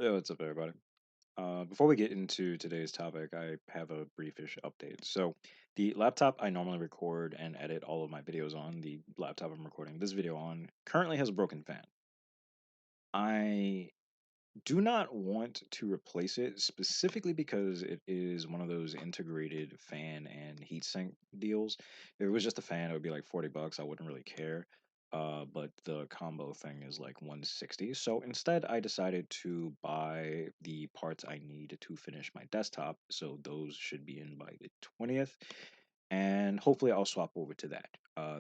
Hey, what's up, everybody? Before we get into today's topic, I have a briefish update. So, the laptop I normally record and edit all of my videos on, the laptop I'm recording this video on, currently has a broken fan. I do not want to replace it specifically because it is one of those integrated fan and heatsink deals. If it was just a fan, it would be like $40. I wouldn't really care. But the combo thing is like 160. So instead, I decided to buy the parts I need to finish my desktop. So those should be in by the 20th. And hopefully, I'll swap over to that.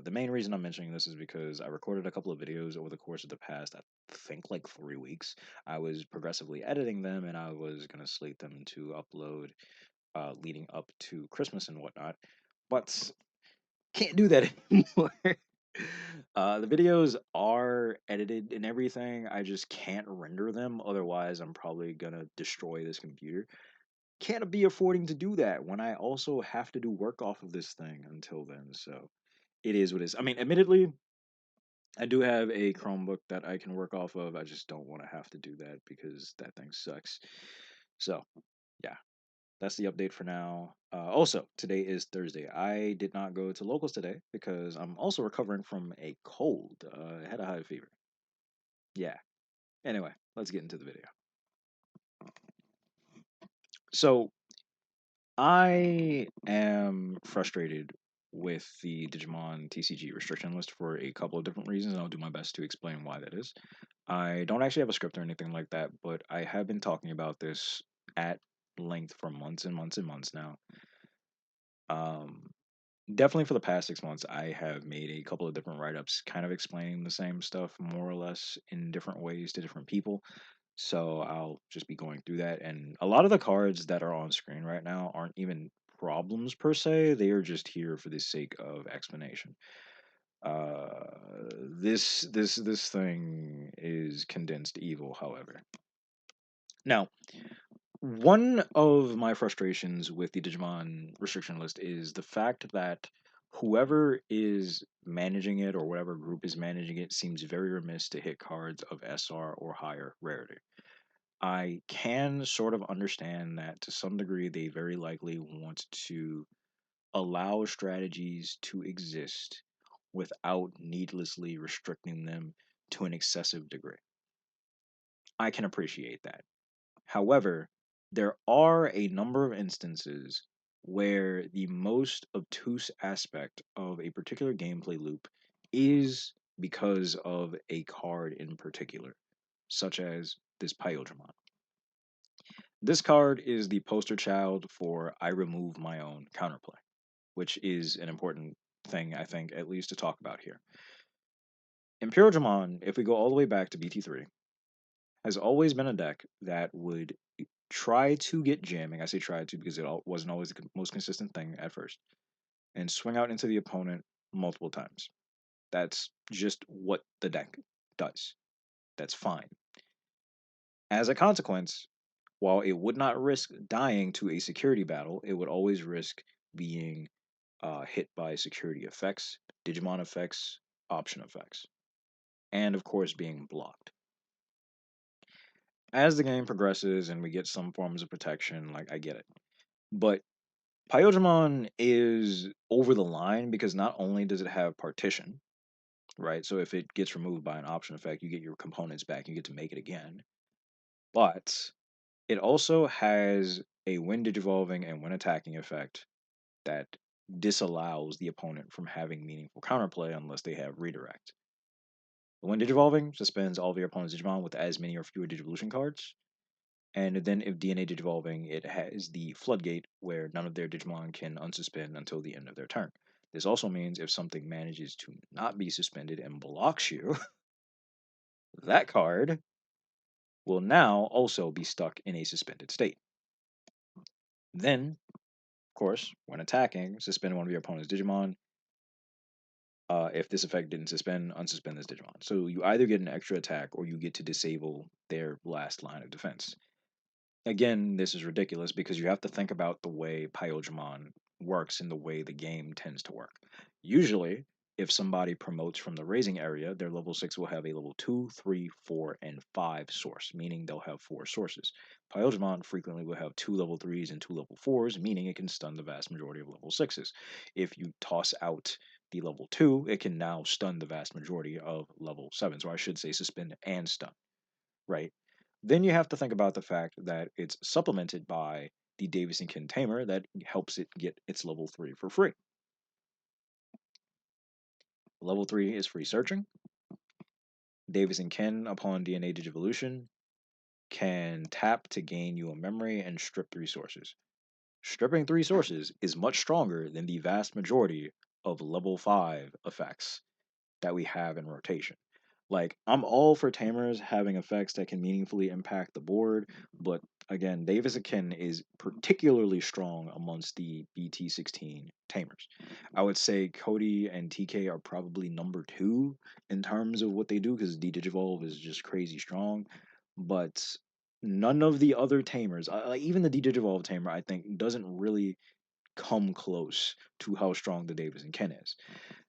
The main reason I'm mentioning this is because I recorded a couple of videos over the course of the past, I think, like 3 weeks. I was progressively editing them, and I was going to slate them to upload leading up to Christmas and whatnot. But can't do that anymore. The videos are edited and everything. I just can't render them. Otherwise, I'm probably going to destroy this computer. Can't be affording to do that when I also have to do work off of this thing until then. So it is what it is. I mean, admittedly, I do have a Chromebook that I can work off of. I just don't want to have to do that because that thing sucks. So, yeah, that's the update for now. Also, today is Thursday. I did not go to locals today because I'm also recovering from a cold. I had a high fever. Yeah. Anyway, let's get into the video. So, I am frustrated with the Digimon TCG restriction list for a couple of different reasons, and I'll do my best to explain why that is. I don't actually have a script or anything like that, but I have been talking about this at length for months and months and months now. Um, Definitely for the past 6 months, I have made a couple of different write ups kind of explaining the same stuff more or less in different ways to different people. So I'll just be going through that. And a lot of the cards that are on screen right now aren't even problems per se, they are just here for the sake of explanation. This thing is condensed evil, however. Now, one of my frustrations with the Digimon restriction list is the fact that whoever is managing it or whatever group is managing it seems very remiss to hit cards of SR or higher rarity. I can sort of understand that to some degree they very likely want to allow strategies to exist without needlessly restricting them to an excessive degree. I can appreciate that. However, there are a number of instances where the most obtuse aspect of a particular gameplay loop is because of a card in particular, such as this Pyodramon. This card is the poster child for I remove my own counterplay, which is an important thing, I think, at least to talk about here. Imperial, if we go all the way back to BT3, has always been a deck that would try to get jamming. I say try to because wasn't always the most consistent thing at first, and swing out into the opponent multiple times. That's just what the deck does. That's fine. As a consequence, while it would not risk dying to a security battle, it would always risk being hit by security effects, Digimon effects, option effects, and of course being blocked. As the game progresses and we get some forms of protection, like I get it. But Pyojimon is over the line because not only does it have partition, right? So if it gets removed by an option effect, you get your components back, you get to make it again. But it also has a when digivolving and when attacking effect that disallows the opponent from having meaningful counterplay unless they have redirect. When digivolving suspends all of your opponent's Digimon with as many or fewer Digivolution cards. And then if DNA Digivolving, it has the floodgate where none of their Digimon can unsuspend until the end of their turn. This also means if something manages to not be suspended and blocks you, that card will now also be stuck in a suspended state. Then, of course, when attacking, suspend one of your opponent's Digimon. If this effect didn't suspend, unsuspend this Digimon. So you either get an extra attack or you get to disable their last line of defense. Again, this is ridiculous because you have to think about the way Pyojimon works and the way the game tends to work. Usually, If somebody promotes from the raising area, their level 6 will have a level 2, 3, 4, and 5 source, meaning they'll have 4 sources. Pyojimon frequently will have 2 level 3s and 2 level 4s, meaning it can stun the vast majority of level 6s. If you toss out the level 2, it can now stun the vast majority of level 7s, or I should say suspend and stun, right? Then you have to think about the fact that it's supplemented by the Davison Kin Tamer that helps it get its level 3 for free. Level 3 is free searching. Davis and Ken, upon DNA Digivolution, can tap to gain you a memory and strip 3 sources. Stripping 3 sources is much stronger than the vast majority of level 5 effects that we have in rotation. Like, I'm all for tamers having effects that can meaningfully impact the board, but again, Davis Akin is particularly strong amongst the BT16 tamers. I would say Cody and TK are probably number two in terms of what they do because D Digivolve is just crazy strong, but none of the other tamers, like even the D Digivolve tamer, I think doesn't really come close to how strong the Davis and Ken is.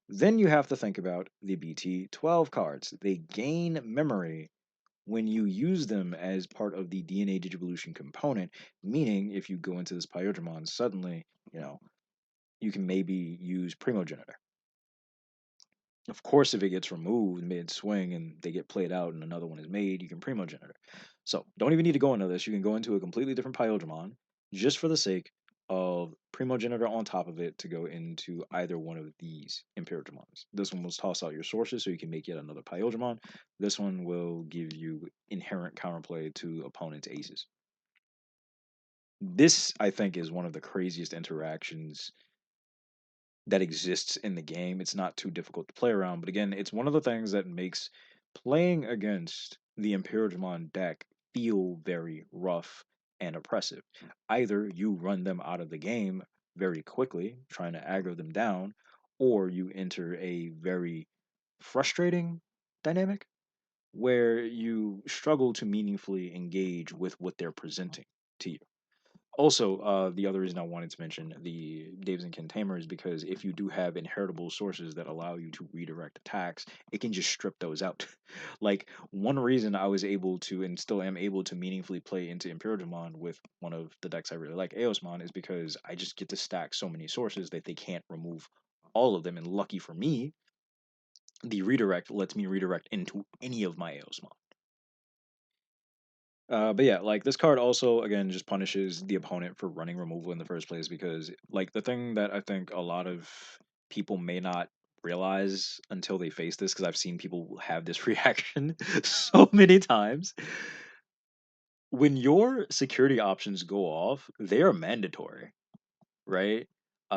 Then you have to think about the BT12 cards. They gain memory when you use them as part of the DNA Digivolution component, meaning if you go into this Pyodramon, suddenly, you know, you can maybe use Primogenitor. Of course, if it gets removed mid swing and they get played out and another one is made, you can Primogenitor. So don't even need to go into this. You can go into a completely different Pyodramon just for the sake of Primogenitor on top of it to go into either one of these Imperiodramons. This one will toss out your sources so you can make yet another Pyodramon. This one will give you inherent counterplay to opponent's aces. This, I think, is one of the craziest interactions that exists in the game. It's not too difficult to play around, but again, it's one of the things that makes playing against the Imperialmon deck feel very rough and oppressive. Either you run them out of the game very quickly, trying to aggro them down, or you enter a very frustrating dynamic where you struggle to meaningfully engage with what they're presenting to you. Also, the other reason I wanted to mention the Daves and Ken Tamer is because if you do have inheritable sources that allow you to redirect attacks, it can just strip those out. Like, one reason I was able to and still am able to meaningfully play into Imperialmon with one of the decks I really like, Eosmon, is because I just get to stack so many sources that they can't remove all of them. And lucky for me, the redirect lets me redirect into any of my Eosmon. But yeah, like this card also again just punishes the opponent for running removal in the first place because like the thing that I think a lot of people may not realize until they face this because I've seen people have this reaction so many times. When your security options go off, they are mandatory, right?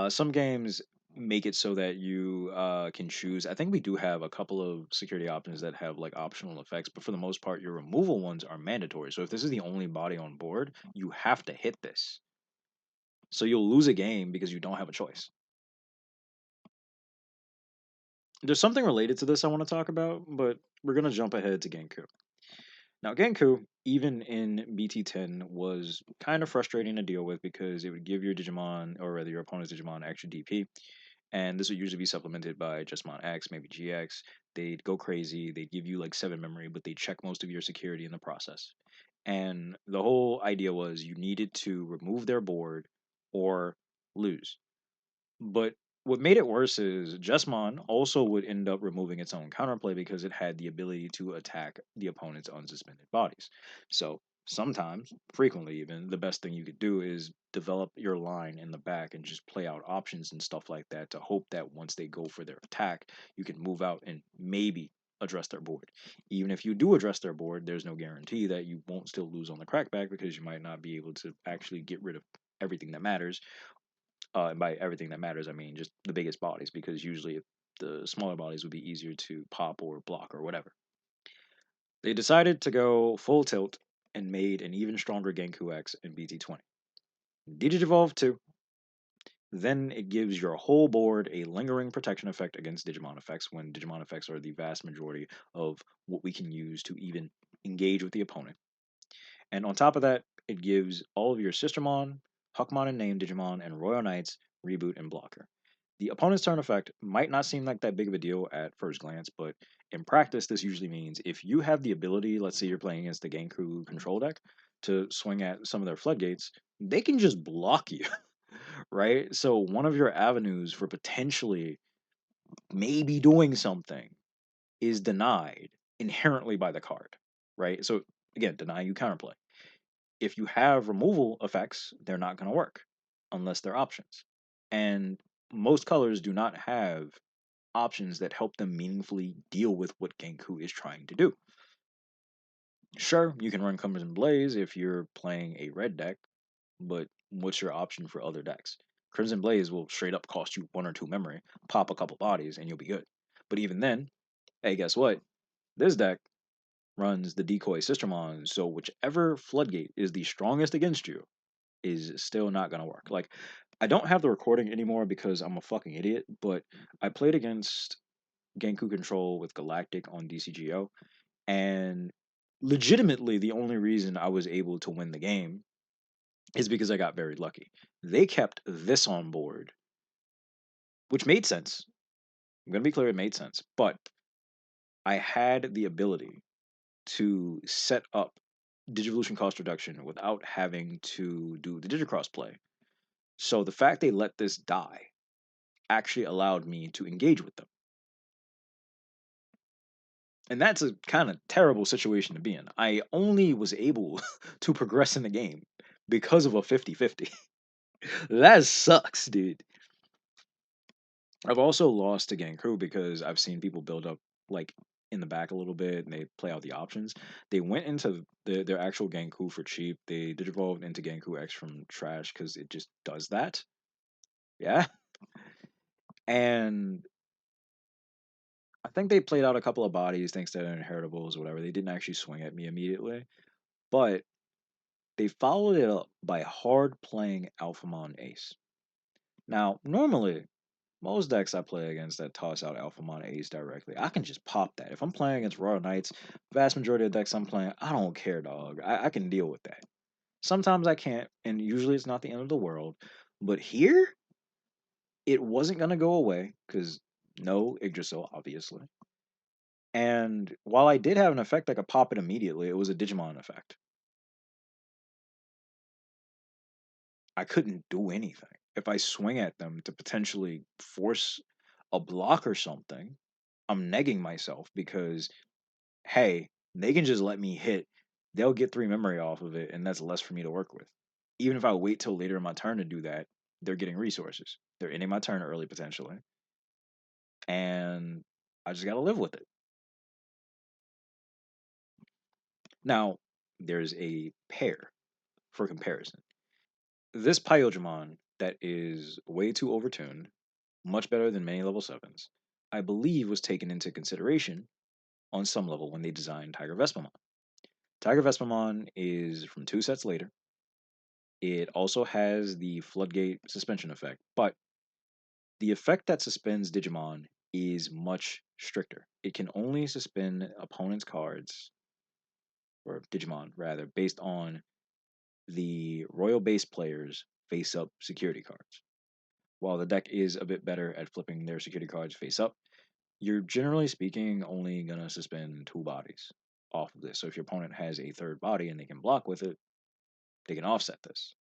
Some games make it so that you can choose. I think we do have a couple of security options that have like optional effects, but for the most part, your removal ones are mandatory. So if this is the only body on board, you have to hit this. So you'll lose a game because you don't have a choice. There's something related to this I want to talk about, but we're gonna jump ahead to Genku. Now, Genku, even in BT10, was kind of frustrating to deal with because it would give your Digimon, or rather your opponent's Digimon, extra DP. And this would usually be supplemented by Justmon X, maybe GX. They'd go crazy. They'd give you like 7 memory, but they'd check most of your security in the process. And the whole idea was you needed to remove their board or lose. But what made it worse is Jesmon also would end up removing its own counterplay because it had the ability to attack the opponent's unsuspended bodies. So sometimes, frequently even, the best thing you could do is develop your line in the back and just play out options and stuff like that to hope that once they go for their attack, you can move out and maybe address their board. Even if you do address their board, there's no guarantee that you won't still lose on the crackback because you might not be able to actually get rid of everything that matters, and by everything that matters, I mean just the biggest bodies, because usually the smaller bodies would be easier to pop or block or whatever. They decided to go full tilt and made an even stronger Genku X in BT20. Digivolve 2, then it gives your whole board a lingering protection effect against Digimon effects when Digimon effects are the vast majority of what we can use to even engage with the opponent. And on top of that, it gives all of your Sistermon, Huckmon and Name Digimon, and Royal Knights reboot and blocker. The opponent's turn effect might not seem like that big of a deal at first glance, but in practice, this usually means if you have the ability, let's say you're playing against the Genku control deck, to swing at some of their floodgates, they can just block you, right? So one of your avenues for potentially maybe doing something is denied inherently by the card, right? So again, deny you counterplay. If you have removal effects, they're not going to work unless they're options. And most colors do not have options that help them meaningfully deal with what Genku is trying to do. Sure, you can run Crimson Blaze if you're playing a red deck, but what's your option for other decks? Crimson Blaze will straight up cost you one or two memory, pop a couple bodies, and you'll be good. But even then, hey, guess what? This deck runs the decoy Sistermon, so whichever floodgate is the strongest against you is still not gonna work. Like, I don't have the recording anymore because I'm a fucking idiot, but I played against Genku Control with Galactic on DCGO, and legitimately the only reason I was able to win the game is because I got very lucky. They kept this on board, which made sense. I'm gonna be clear, it made sense, but I had the ability to set up Digivolution cost reduction without having to do the Digicross play. So the fact they let this die actually allowed me to engage with them. And that's a kind of terrible situation to be in. I only was able to progress in the game because of a 50-50. That sucks, dude. I've also lost to Crew because I've seen people build up like in the back a little bit and they play out the options. They went into their actual Genku for cheap. They did evolve into Genku X from trash because it just does that. Yeah. And I think they played out a couple of bodies thanks to their inheritables or whatever. They didn't actually swing at me immediately. But they followed it up by hard playing Alphamon Ace. Now, normally, most decks I play against that toss out Alphamon Ace directly, I can just pop that. If I'm playing against Royal Knights, vast majority of decks I'm playing, I don't care, dog. I can deal with that. Sometimes I can't, and usually it's not the end of the world. But here, it wasn't going to go away, because no Yggdrasil, obviously. And while I did have an effect I could pop it immediately, it was a Digimon effect. I couldn't do anything. If I swing at them to potentially force a block or something, I'm negging myself because, hey, they can just let me hit. They'll get three memory off of it, and that's less for me to work with. Even if I wait till later in my turn to do that, they're getting resources. They're ending my turn early potentially, and I just got to live with it. Now, there's a pair for comparison. This Pyojimon that is way too overtuned, much better than many level 7s, I believe was taken into consideration on some level when they designed Tiger Vespamon. Tiger Vespamon is from two sets later. It also has the Floodgate suspension effect, but the effect that suspends Digimon is much stricter. It can only suspend opponent's cards, or Digimon rather, based on the Royal Base player's face up security cards. While the deck is a bit better at flipping their security cards face up, you're generally speaking only going to suspend two bodies off of this. So if your opponent has a third body and they can block with it, they can offset this.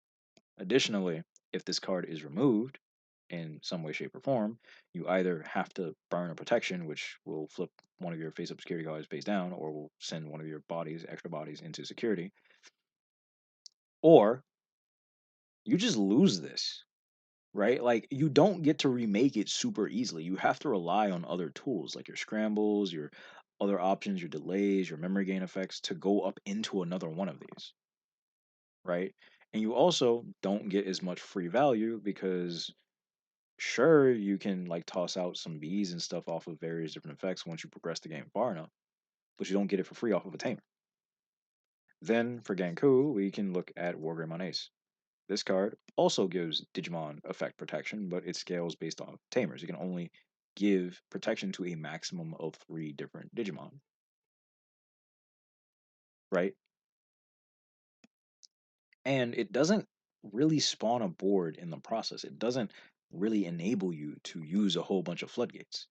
Additionally, if this card is removed in some way, shape, or form, you either have to burn a protection, which will flip one of your face up security cards face down, or will send one of your bodies, extra bodies, into security, or you just lose this, right? Like you don't get to remake it super easily. You have to rely on other tools like your scrambles, your other options, your delays, your memory gain effects to go up into another one of these, right? And you also don't get as much free value because sure you can like toss out some bees and stuff off of various different effects once you progress the game far enough, but you don't get it for free off of a tamer. Then for Ganku, we can look at Wargreymon on Ace. This card also gives Digimon effect protection, but it scales based on tamers. You can only give protection to a maximum of three different Digimon, right? And it doesn't really spawn a board in the process. It doesn't really enable you to use a whole bunch of floodgates.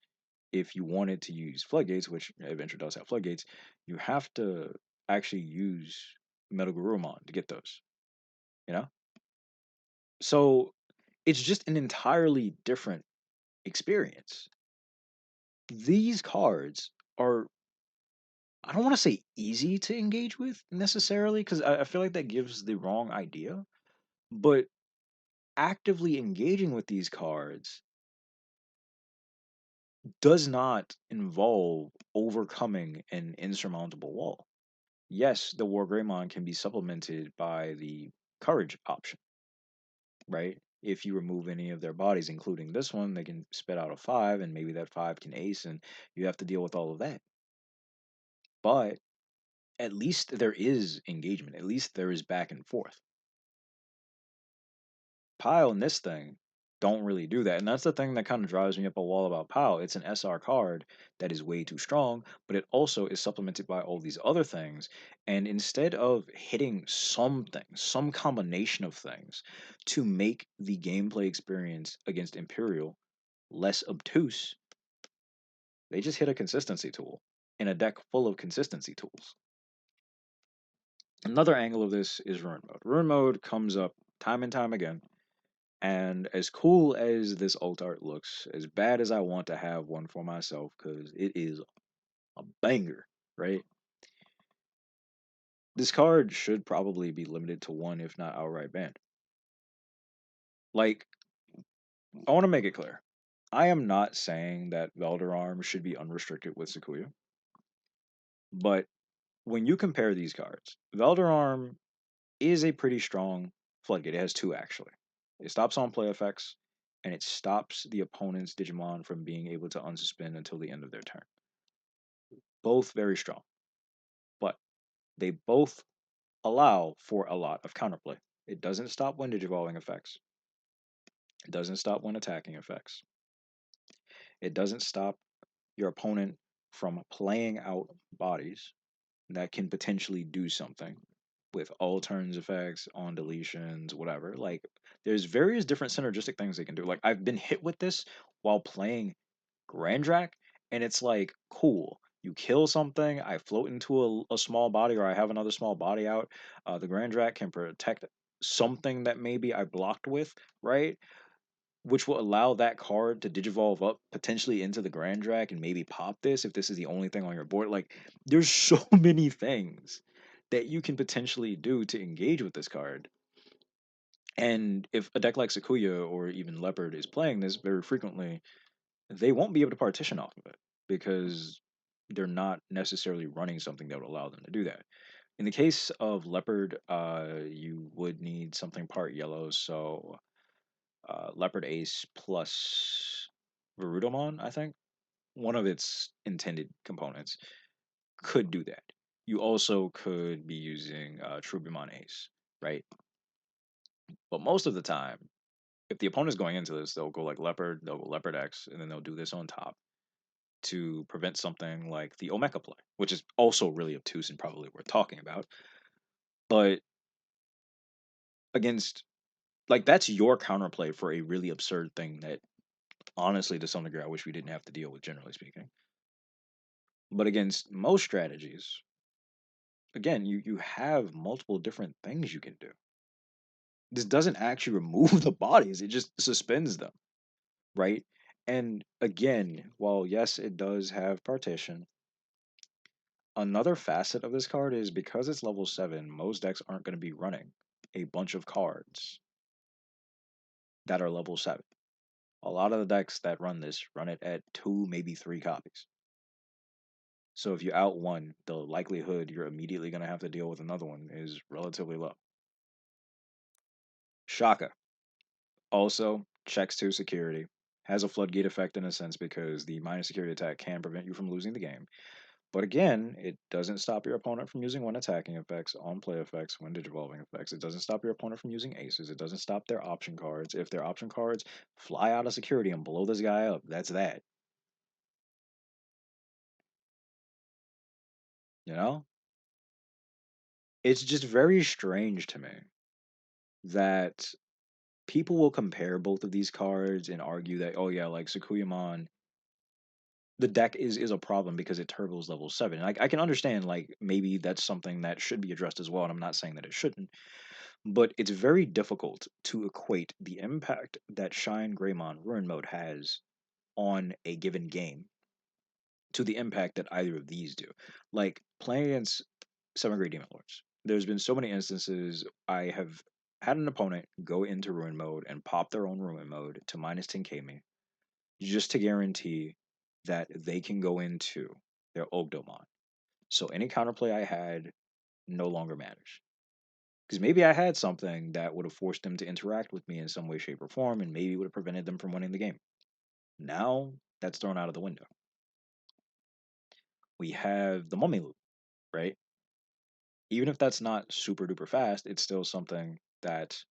If you wanted to use floodgates, which Adventure does have floodgates, you have to actually use Metal Garurumon to get those. You know, so it's just an entirely different experience. These cards are, I don't want to say easy to engage with necessarily, because I feel like that gives the wrong idea, but actively engaging with these cards does not involve overcoming an insurmountable wall. Yes, the War Greymon can be supplemented by the courage option, right? If you remove any of their bodies, including this one, they can spit out a five, and maybe that five can ace, and you have to deal with all of that. But at least there is engagement. At least there is back and forth. Pile and this thing don't really do that. And that's the thing that kind of drives me up a wall about Pile. It's an SR card that is way too strong, but it also is supplemented by all these other things. And instead of hitting something, some combination of things to make the gameplay experience against Imperial less obtuse, they just hit a consistency tool in a deck full of consistency tools. Another angle of this is Ruin Mode. Ruin Mode comes up time and time again. And as cool as this alt art looks, as bad as I want to have one for myself, because it is a banger, right? This card should probably be limited to one, if not outright banned. Like, I want to make it clear. I am not saying that Velderarm should be unrestricted with Sakuya, but when you compare these cards, Velderarm is a pretty strong floodgate. It has two actually. It stops on play effects, and it stops the opponent's Digimon from being able to unsuspend until the end of their turn. Both very strong, but they both allow for a lot of counterplay. It doesn't stop when digivolving effects. It doesn't stop when attacking effects. It doesn't stop your opponent from playing out bodies that can potentially do something with all turns effects, on deletions, whatever. Like, there's various different synergistic things they can do. Like, I've been hit with this while playing Grandrak, and it's like, cool. You kill something, I float into a small body, or I have another small body out. The Grandrak can protect something that maybe I blocked with, right? Which will allow that card to digivolve up potentially into the Grandrak and maybe pop this if this is the only thing on your board. Like, there's so many things that you can potentially do to engage with this card. And if a deck like Sakuya or even Leopard is playing this very frequently, they won't be able to partition off of it because they're not necessarily running something that would allow them to do that. In the case of Leopard, you would need something part yellow, so Leopard Ace plus Varudomon, I think, one of its intended components, could do that. You also could be using Trubimon Ace, right? But most of the time, if the opponent's going into this, they'll go like Leopard, they'll go Leopard X, and then they'll do this on top to prevent something like the Omeka play, which is also really obtuse and probably worth talking about. But against, like, that's your counterplay for a really absurd thing that honestly, to some degree, I wish we didn't have to deal with, generally speaking. But against most strategies, again, you have multiple different things you can do. This doesn't actually remove the bodies, it just suspends them, right? And again, while yes, it does have partition, another facet of this card is because it's level 7, most decks aren't going to be running a bunch of cards that are level 7. A lot of the decks that run this run it at 2, maybe 3 copies. So if you out one, the likelihood you're immediately going to have to deal with another one is relatively low. Shaka also checks to security, has a floodgate effect in a sense because the minus security attack can prevent you from losing the game. But again, it doesn't stop your opponent from using one attacking effects, on play effects, when digivolving effects. It doesn't stop your opponent from using aces. It doesn't stop their option cards. If their option cards fly out of security and blow this guy up, that's that. You know? It's just very strange to me that people will compare both of these cards and argue that, oh yeah, like Sakuyamon, the deck is a problem because it turbos level 7. And I can understand like maybe that's something that should be addressed as well, and I'm not saying that it shouldn't, but it's very difficult to equate the impact that Shine Greymon Ruin Mode has on a given game to the impact that either of these do. Like playing against 7th grade Demon Lords, there's been so many instances I have had an opponent go into Ruin Mode and pop their own Ruin Mode to minus 10k me just to guarantee that they can go into their Ogdomon. So any counterplay I had no longer matters. Because maybe I had something that would have forced them to interact with me in some way, shape, or form, and maybe would have prevented them from winning the game. Now that's thrown out of the window. We have the Mummy Loop, right? Even if that's not super duper fast, it's still something that's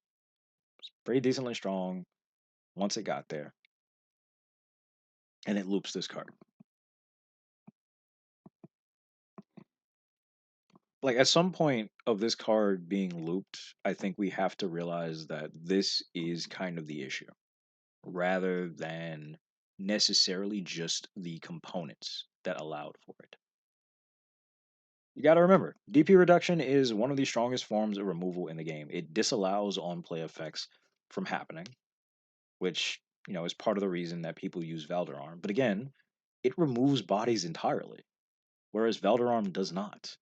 pretty decently strong once it got there, and it loops this card. Like at some point of this card being looped, I think we have to realize that this is kind of the issue rather than necessarily just the components that allowed for it. You got to remember, DP reduction is one of the strongest forms of removal in the game. It disallows on play effects from happening, which, is part of the reason that people use Valderarm. But again, it removes bodies entirely, whereas Valderarm does not.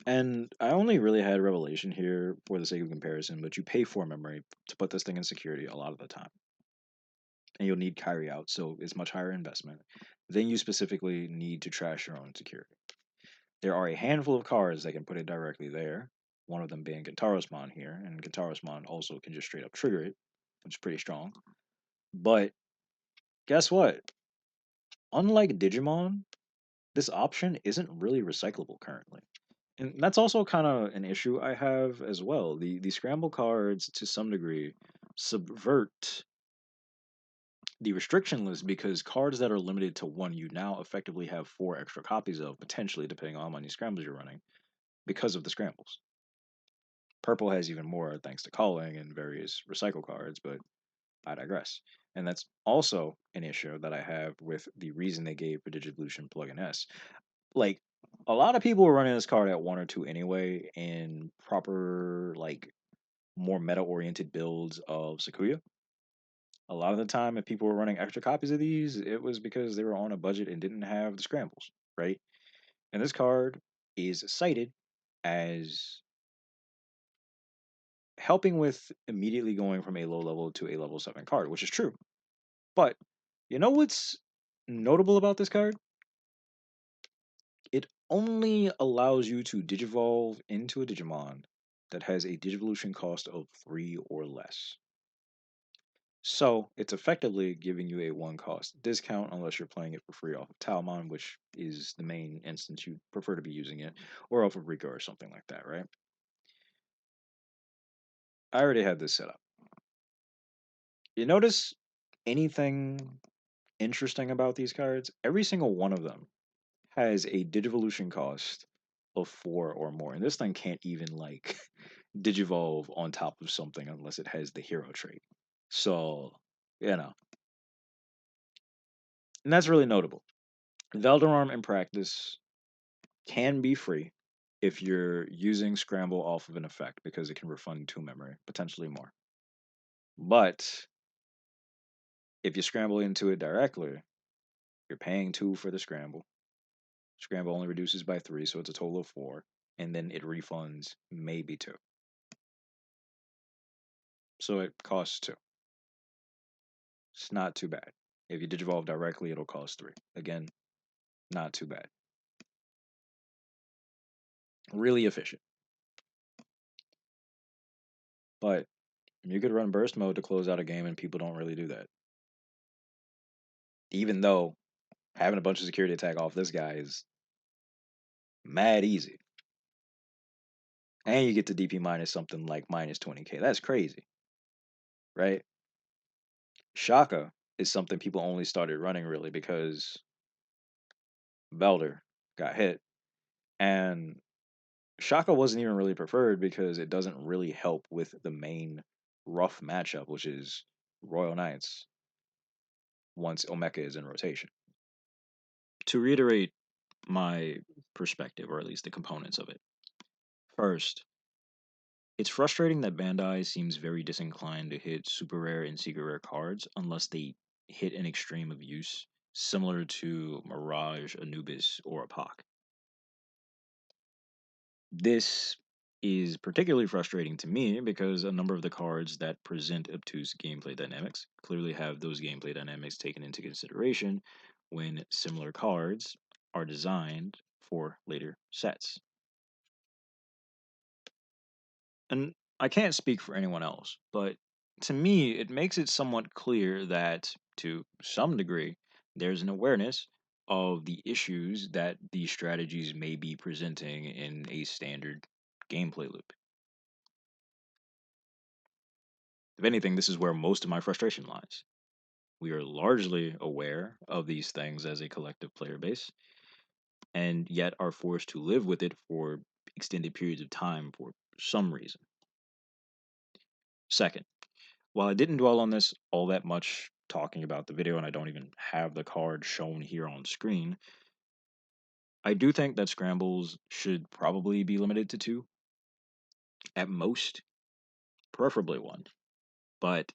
And I only really had Revelation here for the sake of comparison, but you pay for memory to put this thing in security a lot of the time. And you'll need Kyrie out, so it's much higher investment. Then you specifically need to trash your own security. There are a handful of cards that can put it directly there, one of them being Gintarosmon here, and Gintarosmon also can just straight up trigger it, which is pretty strong. But guess what? Unlike Digimon, this option isn't really recyclable currently. And that's also kind of an issue I have as well. The scramble cards to some degree subvert the restriction list because cards that are limited to one you now effectively have four extra copies of, potentially, depending on how many scrambles you're running, because of the scrambles. Purple has even more thanks to calling and various recycle cards, but I digress. And that's also an issue that I have with the reason they gave for Digivolution Plugin S. Like, a lot of people were running this card at one or two anyway in proper, like, more meta oriented builds of Sakuya. A lot of the time, if people were running extra copies of these, it was because they were on a budget and didn't have the scrambles, right? And this card is cited as helping with immediately going from a low level to a level 7 card, which is true. But you know what's notable about this card? It only allows you to digivolve into a Digimon that has a Digivolution cost of 3 or less. So it's effectively giving you a one cost discount unless you're playing it for free off of Talmon, which is the main instance you prefer to be using it, or off of Rika or something like that, right? I already had this set up. You notice anything interesting about these cards? Every single one of them has a Digivolution cost of 4 or more. And this thing can't even like Digivolve on top of something unless it has the hero trait. So, you know, and that's really notable. Valderarm in practice can be free if you're using Scramble off of an effect because it can refund 2 memory, potentially more. But if you scramble into it directly, you're paying 2 for the scramble. Scramble only reduces by 3, so it's a total of 4. And then it refunds maybe 2. So it costs 2. It's not too bad. If you digivolve directly, it'll cost 3. Again, not too bad. Really efficient. But you could run burst mode to close out a game, and people don't really do that. Even though having a bunch of security attack off this guy is mad easy. And you get to DP minus something like minus 20k. That's crazy, right? Shaka is something people only started running really because Velder got hit. And Shaka wasn't even really preferred because it doesn't really help with the main rough matchup, which is Royal Knights once Omeka is in rotation. To reiterate my perspective, or at least the components of it. First, it's frustrating that Bandai seems very disinclined to hit super rare and secret rare cards unless they hit an extreme of use, similar to Mirage, Anubis, or Apoc. This is particularly frustrating to me because a number of the cards that present obtuse gameplay dynamics clearly have those gameplay dynamics taken into consideration when similar cards are designed for later sets. And I can't speak for anyone else, but to me, it makes it somewhat clear that, to some degree, there's an awareness of the issues that these strategies may be presenting in a standard gameplay loop. If anything, this is where most of my frustration lies. We are largely aware of these things as a collective player base, and yet are forced to live with it for extended periods of time for some reason. Second, while I didn't dwell on this all that much talking about the video, and I don't even have the card shown here on screen, I do think that scrambles should probably be limited to two, at most, preferably one. But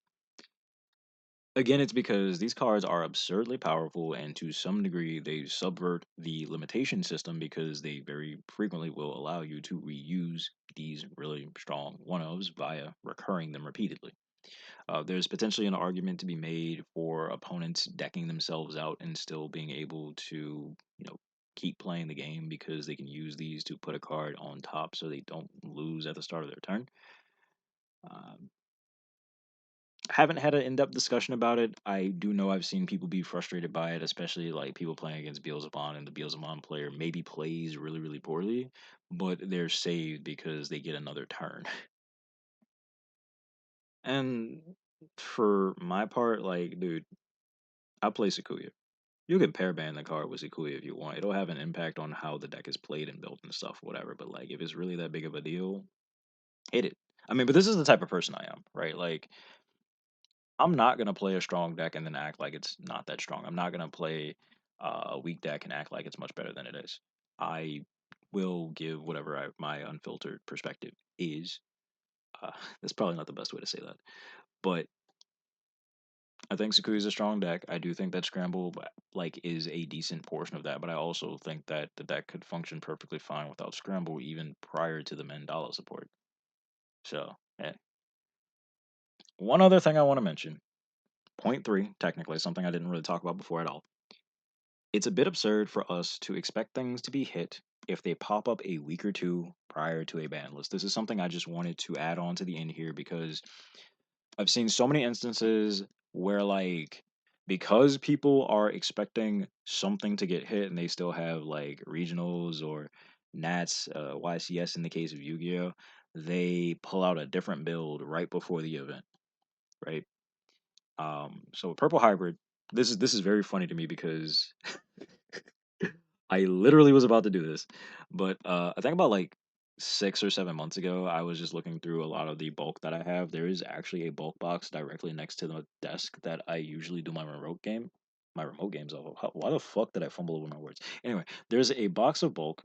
again, it's because these cards are absurdly powerful, and to some degree, they subvert the limitation system because they very frequently will allow you to reuse these really strong one ofs via recurring them repeatedly. There's potentially an argument to be made for opponents decking themselves out and still being able to, keep playing the game because they can use these to put a card on top so they don't lose at the start of their turn. Um, haven't had an in-depth discussion about it. I do know I've seen people be frustrated by it, especially like people playing against Beelzebub, and the Beelzebub player maybe plays really, really poorly, but they're saved because they get another turn. And for my part, like, dude, I play Sakuya. You can pair ban the card with Sequoia if you want. It'll have an impact on how the deck is played and built and stuff, whatever. But like, if it's really that big of a deal, hit it. I mean, but this is the type of person I am, right? Like, I'm not gonna play a strong deck and then act like it's not that strong. I'm not gonna play a weak deck and act like it's much better than it is. I will give whatever my unfiltered perspective is. Uh, that's probably not the best way to say that, but I think Sukuya is a strong deck. I do think that Scramble like is a decent portion of that, but I also think that the deck could function perfectly fine without Scramble even prior to the Mandala support. So, yeah. One other thing I want to mention, point three, technically, something I didn't really talk about before at all. It's a bit absurd for us to expect things to be hit if they pop up a week or two prior to a ban list. This is something I just wanted to add on to the end here because I've seen so many instances where like because people are expecting something to get hit and they still have like regionals or Nats, YCS in the case of Yu-Gi-Oh, they pull out a different build right before the event, right? So Purple Hybrid, this is very funny to me because I literally was about to do this, but I think about like 6 or 7 months ago, I was just looking through a lot of the bulk that I have. There is actually a bulk box directly next to the desk that I usually do my remote games off of. Why the fuck did I fumble over my words? Anyway, there's a box of bulk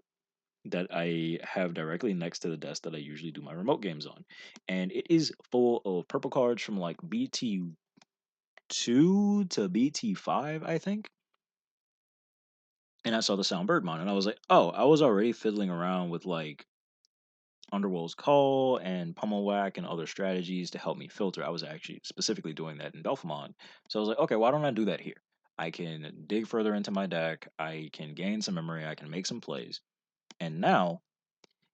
that I have directly next to the desk that I usually do my remote games on, and it is full of purple cards from like BT2 to BT5, I think. And I saw the Sound Birdmon, and I was like, oh, I was already fiddling around with like Underworld's Call and Pummel Whack and other strategies to help me filter. I was actually specifically doing that in Belfamon. So I was like, okay, why don't I do that here? I can dig further into my deck, I can gain some memory, I can make some plays. And now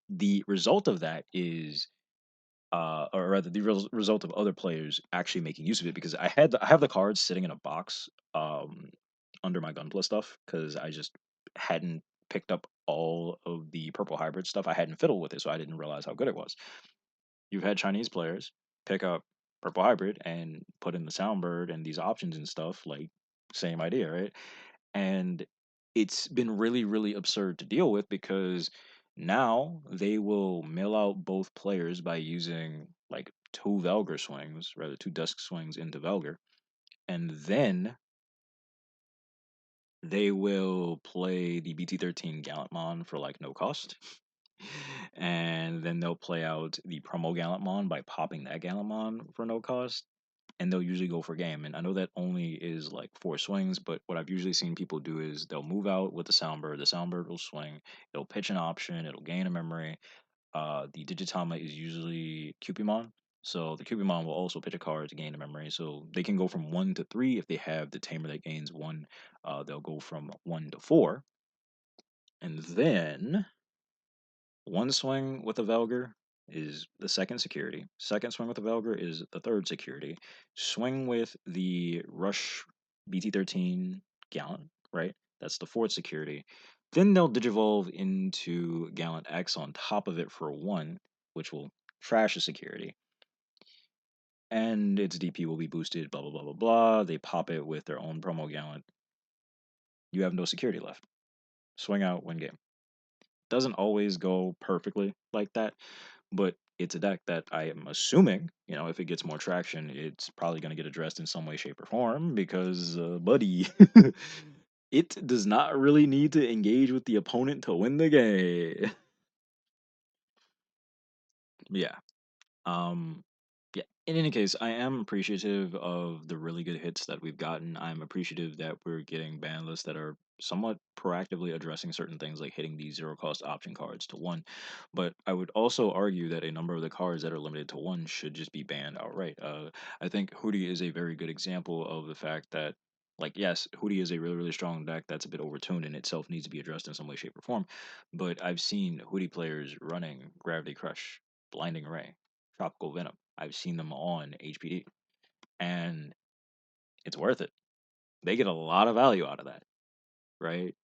the result of that is or rather the result of other players actually making use of it because I have the cards sitting in a box under my Gunpla stuff because I just hadn't picked up all of the purple hybrid stuff. I hadn't fiddled with it, so I didn't realize how good it was. You've had Chinese players pick up purple hybrid and put in the soundbird and these options and stuff, like same idea, right? And it's been really, really absurd to deal with because now they will mill out both players by using like two Velgar swings, rather two Dusk swings into Velgar, and then they will play the BT13 Gallantmon for like no cost. And then they'll play out the promo Gallantmon by popping that Gallantmon for no cost. And they'll usually go for game. And I know that only is like four swings, but what I've usually seen people do is they'll move out with the Soundbird. The Soundbird will swing. It'll pitch an option. It'll gain a memory. The Digitama is usually Cupimon. So the Cupimon will also pitch a card to gain a memory. So they can go from 1 to 3 if they have the Tamer that gains 1. They'll go from 1 to 4. And then one swing with a Velgar is the second security. Second swing with a Velgar is the third security. Swing with the Rush BT13 Gallant, right? That's the fourth security. Then they'll Digivolve into Gallant X on top of it for 1, which will trash a security. And its DP will be boosted, blah, blah, blah, blah, blah. They pop it with their own promo Gallant. You have no security left. Swing out, win game. Doesn't always go perfectly like that, but it's a deck that I am assuming, if it gets more traction, it's probably going to get addressed in some way, shape, or form because, buddy, it does not really need to engage with the opponent to win the game. Yeah. Um, yeah. In any case, I am appreciative of the really good hits that we've gotten. I'm appreciative that we're getting ban lists that are somewhat proactively addressing certain things like hitting these zero cost option cards to 1. But I would also argue that a number of the cards that are limited to 1 should just be banned outright. I think Hootie is a very good example of the fact that, like, yes, Hootie is a really, really strong deck that's a bit overtuned and itself needs to be addressed in some way, shape, or form. But I've seen Hootie players running Gravity Crush, Blinding Ray, Tropical Venom. I've seen them on HPD, and it's worth it. They get a lot of value out of that, right?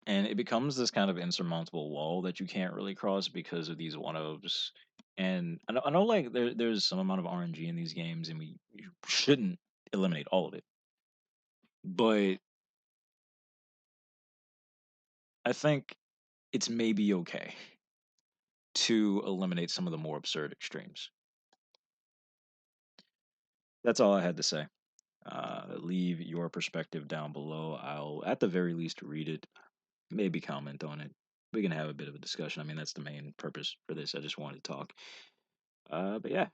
And it becomes this kind of insurmountable wall that you can't really cross because of these one-ofs. And I know like there's some amount of RNG in these games, and we shouldn't eliminate all of it. But I think it's maybe okay to eliminate some of the more absurd extremes. That's all I had to say. Leave your perspective down below. I'll, at the very least, read it, maybe comment on it. We can have a bit of a discussion. I mean, that's the main purpose for this. I just wanted to talk. But yeah,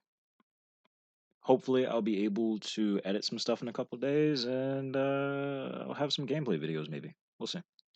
hopefully I'll be able to edit some stuff in a couple days, and I'll have some gameplay videos maybe. We'll see.